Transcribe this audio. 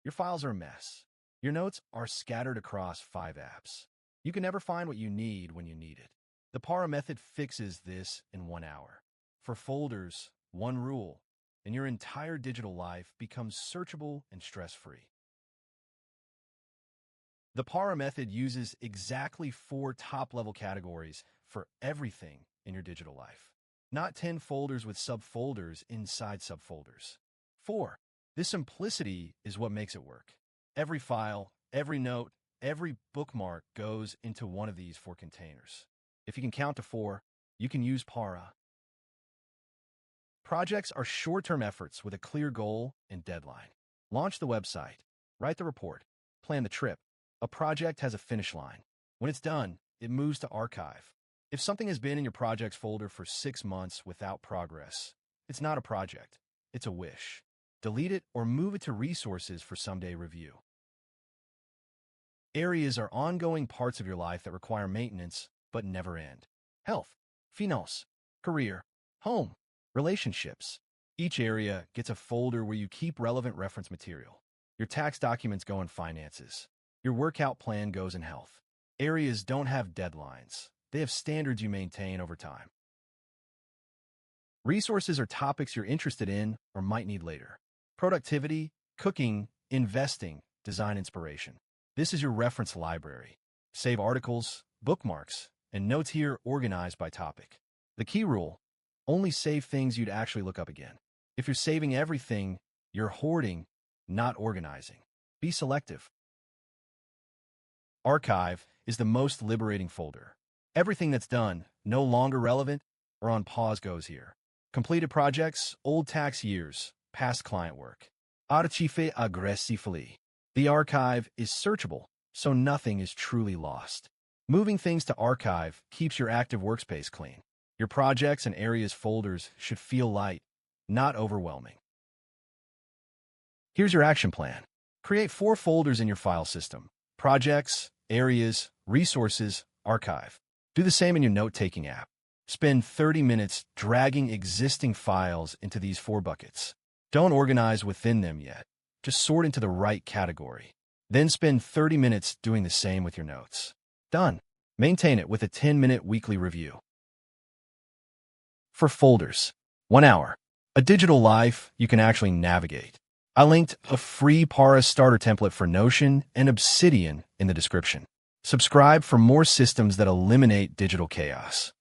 Your files are a mess. Your notes are scattered across 5 apps. You can never find what you need when you need it. The Para method fixes this in 1 hour. For folders, one rule, and your entire digital life becomes searchable and stress-free. The Para method uses exactly 4 top-level categories for everything in your digital life, not 10 folders with subfolders inside subfolders. 4. This simplicity is what makes it work. Every file, every note, every bookmark goes into one of these 4 containers. If you can count to 4, you can use Para. Projects are short-term efforts with a clear goal and deadline. Launch the website, write the report, plan the trip. A project has a finish line. When it's done, it moves to archive. If something has been in your projects folder for 6 months without progress, it's not a project, it's a wish. Delete it or move it to resources for someday review. Areas are ongoing parts of your life that require maintenance but never end. Health, finance, career, home, relationships. Each area gets a folder where you keep relevant reference material. Your tax documents go in finances. Your workout plan goes in health. Areas don't have deadlines. They have standards you maintain over time. Resources are topics you're interested in or might need later. Productivity, cooking, investing, design inspiration. This is your reference library. Save articles, bookmarks, and notes here organized by topic. The key rule: only save things you'd actually look up again. If you're saving everything, you're hoarding, not organizing. Be selective. Archive is the most liberating folder. Everything that's done, no longer relevant, or on pause goes here. Completed projects, old tax years, past client work. Archive aggressively. The archive is searchable, so nothing is truly lost. Moving things to archive keeps your active workspace clean. Your projects and areas folders should feel light, not overwhelming. Here's your action plan. Create 4 folders in your file system: projects, areas, resources, archive. Do the same in your note-taking app. Spend 30 minutes dragging existing files into these 4 buckets. Don't organize within them yet. Just sort into the right category. Then spend 30 minutes doing the same with your notes. Done. Maintain it with a 10-minute weekly review. For folders, 1 hour. A digital life you can actually navigate. I linked a free Para starter template for Notion and Obsidian in the description. Subscribe for more systems that eliminate digital chaos.